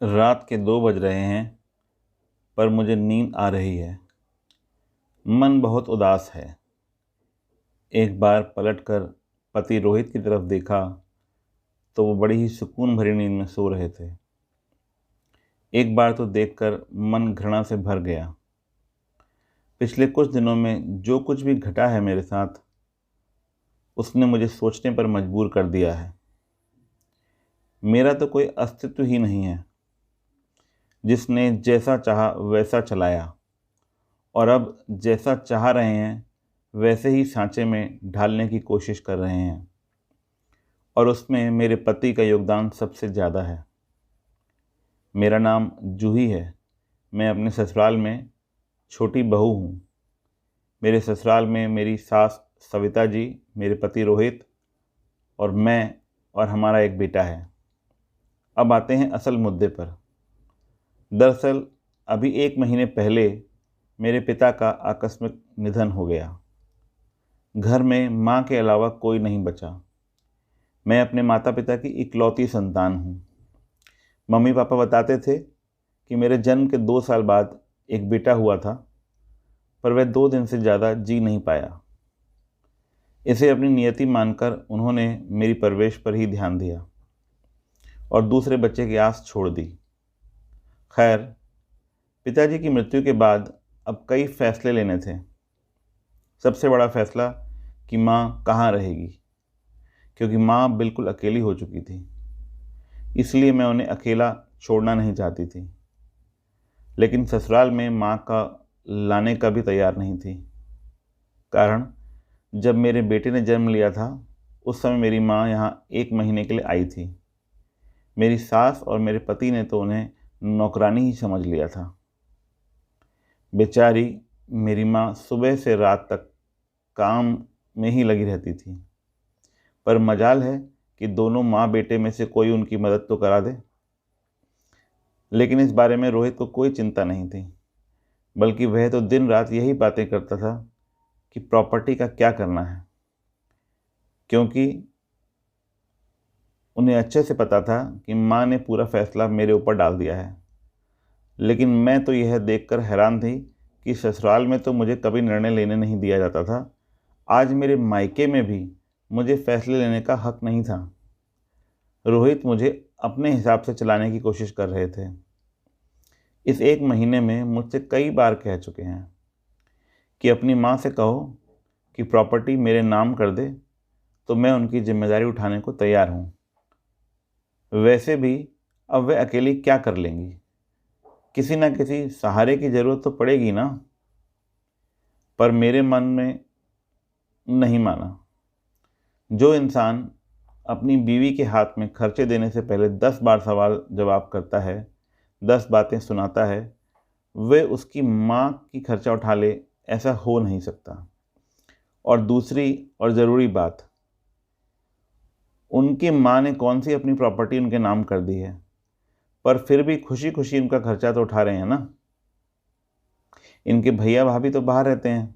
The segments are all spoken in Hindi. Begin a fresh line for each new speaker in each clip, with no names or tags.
रात के 2 बज रहे हैं पर मुझे नींद आ रही है। मन बहुत उदास है। एक बार पलटकर पति रोहित की तरफ देखा तो वो बड़ी ही सुकून भरी नींद में सो रहे थे। एक बार तो देखकर मन घृणा से भर गया। पिछले कुछ दिनों में जो कुछ भी घटा है मेरे साथ, उसने मुझे सोचने पर मजबूर कर दिया है। मेरा तो कोई अस्तित्व ही नहीं है। जिसने जैसा चाहा वैसा चलाया और अब जैसा चाह रहे हैं वैसे ही सांचे में ढालने की कोशिश कर रहे हैं, और उसमें मेरे पति का योगदान सबसे ज़्यादा है। मेरा नाम जूही है। मैं अपने ससुराल में छोटी बहू हूँ। मेरे ससुराल में मेरी सास सविता जी, मेरे पति रोहित और मैं और हमारा एक बेटा है। अब आते हैं असल मुद्दे पर। दरअसल अभी 1 महीने पहले मेरे पिता का आकस्मिक निधन हो गया। घर में माँ के अलावा कोई नहीं बचा। मैं अपने माता पिता की इकलौती संतान हूँ। मम्मी पापा बताते थे कि मेरे जन्म के 2 साल बाद एक बेटा हुआ था, पर वह 2 दिन से ज़्यादा जी नहीं पाया। इसे अपनी नियति मानकर उन्होंने मेरी परवरिश पर ही ध्यान दिया और दूसरे बच्चे की आस छोड़ दी। खैर, पिताजी की मृत्यु के बाद अब कई फैसले लेने थे। सबसे बड़ा फैसला कि माँ कहाँ रहेगी, क्योंकि माँ बिल्कुल अकेली हो चुकी थी। इसलिए मैं उन्हें अकेला छोड़ना नहीं चाहती थी, लेकिन ससुराल में माँ का लाने का भी तैयार नहीं थी। कारण, जब मेरे बेटे ने जन्म लिया था उस समय मेरी माँ यहाँ 1 महीने के लिए आई थी। मेरी सास और मेरे पति ने तो उन्हें नौकरानी ही समझ लिया था। बेचारी मेरी माँ सुबह से रात तक काम में ही लगी रहती थी, पर मजाल है कि दोनों माँ बेटे में से कोई उनकी मदद तो करा दे। लेकिन इस बारे में रोहित को कोई चिंता नहीं थी, बल्कि वह तो दिन रात यही बातें करता था कि प्रॉपर्टी का क्या करना है, क्योंकि उन्हें अच्छे से पता था कि माँ ने पूरा फैसला मेरे ऊपर डाल दिया है। लेकिन मैं तो यह देखकर हैरान थी कि ससुराल में तो मुझे कभी निर्णय लेने नहीं दिया जाता था, आज मेरे मायके में भी मुझे फैसले लेने का हक नहीं था। रोहित मुझे अपने हिसाब से चलाने की कोशिश कर रहे थे। इस 1 महीने में मुझसे कई बार कह चुके हैं कि अपनी माँ से कहो कि प्रॉपर्टी मेरे नाम कर दे, तो मैं उनकी जिम्मेदारी उठाने को तैयार हूँ। वैसे भी अब वे अकेली क्या कर लेंगी, किसी न किसी सहारे की ज़रूरत तो पड़ेगी ना। पर मेरे मन में नहीं माना। जो इंसान अपनी बीवी के हाथ में खर्चे देने से पहले 10 बार सवाल जवाब करता है, 10 बातें सुनाता है, वे उसकी माँ की खर्चा उठा ले, ऐसा हो नहीं सकता। और दूसरी और ज़रूरी बात, उनकी माँ ने कौन सी अपनी प्रॉपर्टी उनके नाम कर दी है, पर फिर भी खुशी खुशी उनका खर्चा तो उठा रहे हैं ना। इनके भैया भाभी तो बाहर रहते हैं,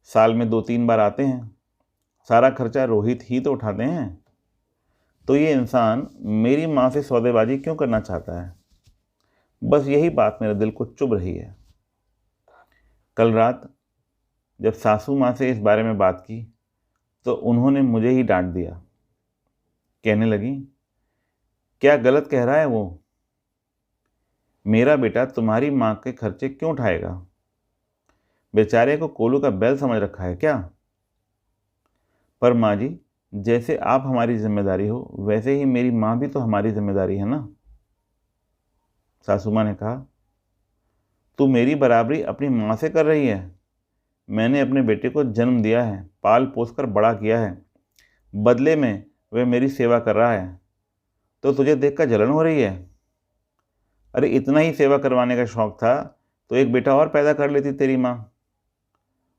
साल में 2-3 बार आते हैं, सारा खर्चा रोहित ही तो उठाते हैं। तो ये इंसान मेरी माँ से सौदेबाजी क्यों करना चाहता है? बस यही बात मेरे दिल को चुभ रही है। कल रात जब सासू माँ से इस बारे में बात की तो उन्होंने मुझे ही डांट दिया। कहने लगी, क्या गलत कह रहा है वो? मेरा बेटा तुम्हारी माँ के खर्चे क्यों उठाएगा? बेचारे को कोलू का बैल समझ रखा है क्या? पर माँ जी, जैसे आप हमारी जिम्मेदारी हो, वैसे ही मेरी माँ भी तो हमारी जिम्मेदारी है ना। सासू माँ ने कहा, तू मेरी बराबरी अपनी माँ से कर रही है। मैंने अपने बेटे को जन्म दिया है, पाल पोस कर बड़ा किया है, बदले में वह मेरी सेवा कर रहा है, तो तुझे देखकर जलन हो रही है? अरे इतना ही सेवा करवाने का शौक़ था तो एक बेटा और पैदा कर लेती तेरी माँ।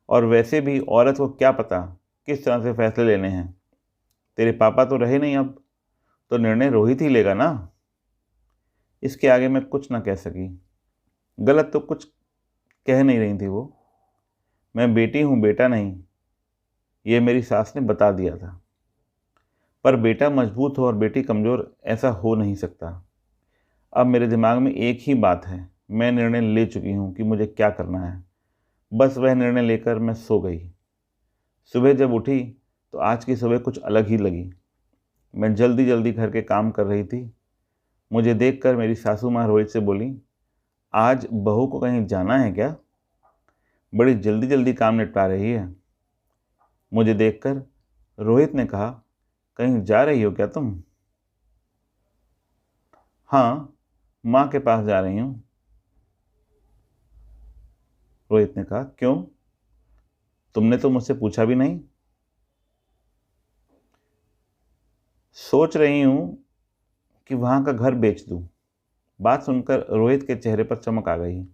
और वैसे भी औरत को क्या पता किस तरह से फैसले लेने हैं। तेरे पापा तो रहे नहीं अब, तो निर्णय रोहित ही लेगा ना। इसके आगे मैं कुछ ना कह सकी। गलत तो कुछ कह नहीं रही थी वो। मैं बेटी हूँ, बेटा नहीं, ये मेरी सास ने बता दिया था। पर बेटा मजबूत हो और बेटी कमज़ोर, ऐसा हो नहीं सकता। अब मेरे दिमाग में एक ही बात है, मैं निर्णय ले चुकी हूँ कि मुझे क्या करना है। बस वह निर्णय लेकर मैं सो गई। सुबह जब उठी तो आज की सुबह कुछ अलग ही लगी। मैं जल्दी जल्दी घर के काम कर रही थी। मुझे देखकर मेरी सासू माँ रोहित से बोली, आज बहू को कहीं जाना है क्या? बड़ी जल्दी जल्दी काम निपटा रही है। मुझे देखकर रोहित ने कहा, कहीं जा रही हो क्या तुम? हाँ, माँ के पास जा रही हूँ। रोहित ने कहा, क्यों? तुमने तो मुझसे पूछा भी नहीं। सोच रही हूँ कि वहाँ का घर बेच दूँ। बात सुनकर रोहित के चेहरे पर चमक आ गई।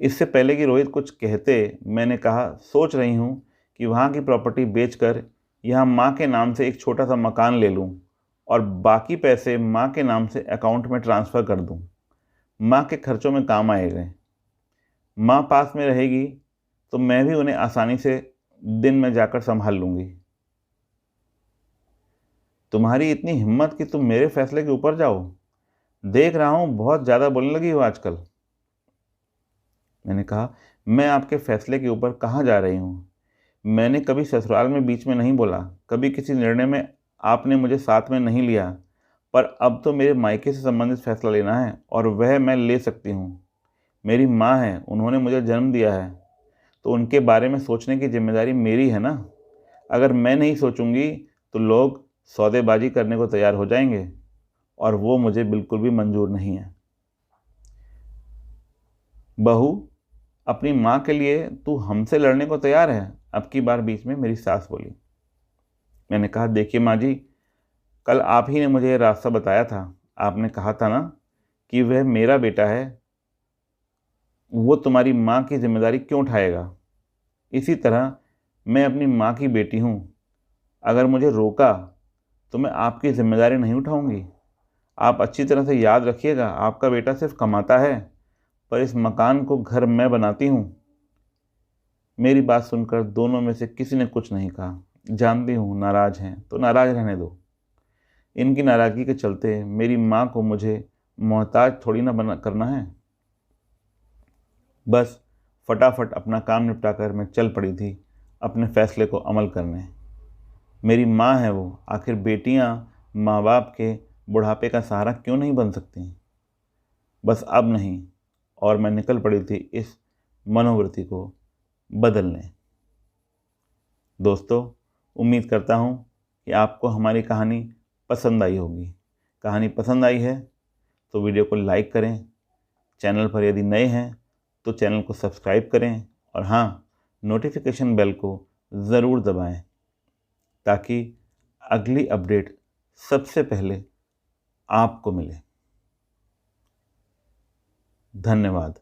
इससे पहले कि रोहित कुछ कहते, मैंने कहा, सोच रही हूँ कि वहाँ की प्रॉपर्टी बेचकर यहाँ माँ के नाम से एक छोटा सा मकान ले लूँ और बाकी पैसे माँ के नाम से अकाउंट में ट्रांसफ़र कर दूँ। माँ के खर्चों में काम आएगा। माँ पास में रहेगी तो मैं भी उन्हें आसानी से दिन में जाकर संभाल लूँगी। तुम्हारी इतनी हिम्मत कि तुम मेरे फैसले के ऊपर जाओ? देख रहा हूँ बहुत ज़्यादा बोलने लगी हो आजकल। मैंने कहा, मैं आपके फैसले के ऊपर कहाँ जा रही हूँ? मैंने कभी ससुराल में बीच में नहीं बोला, कभी किसी निर्णय में आपने मुझे साथ में नहीं लिया, पर अब तो मेरे मायके से संबंधित फैसला लेना है और वह मैं ले सकती हूँ। मेरी माँ है, उन्होंने मुझे जन्म दिया है, तो उनके बारे में सोचने की जिम्मेदारी मेरी है ना। अगर मैं नहीं सोचूंगी तो लोग सौदेबाजी करने को तैयार हो जाएंगे और वो मुझे बिल्कुल भी मंजूर नहीं है। बहू, अपनी माँ के लिए तू हमसे लड़ने को तैयार है? अब की बार बीच में मेरी सास बोली। मैंने कहा, देखिए माँ जी, कल आप ही ने मुझे ये रास्ता बताया था। आपने कहा था ना कि वह मेरा बेटा है, वो तुम्हारी माँ की जिम्मेदारी क्यों उठाएगा? इसी तरह मैं अपनी माँ की बेटी हूँ। अगर मुझे रोका तो मैं आपकी जिम्मेदारी नहीं उठाऊंगी। आप अच्छी तरह से याद रखिएगा, आपका बेटा सिर्फ कमाता है, पर इस मकान को घर मैं बनाती हूँ। मेरी बात सुनकर दोनों में से किसी ने कुछ नहीं कहा। जानती हूँ नाराज़ हैं तो नाराज़ रहने दो। इनकी नाराज़गी के चलते मेरी माँ को मुझे मोहताज थोड़ी ना बना करना है। बस फटाफट अपना काम निपटाकर मैं चल पड़ी थी अपने फैसले को अमल करने। मेरी माँ है वो, आखिर बेटियाँ माँ बाप के बुढ़ापे का सहारा क्यों नहीं बन सकती? बस अब नहीं। और मैं निकल पड़ी थी इस मनोवृत्ति को बदलने। दोस्तों, उम्मीद करता हूँ कि आपको हमारी कहानी पसंद आई होगी। कहानी पसंद आई है तो वीडियो को लाइक करें। चैनल पर यदि नए हैं तो चैनल को सब्सक्राइब करें और हाँ, नोटिफिकेशन बेल को ज़रूर दबाएं ताकि अगली अपडेट सबसे पहले आपको मिले। धन्यवाद।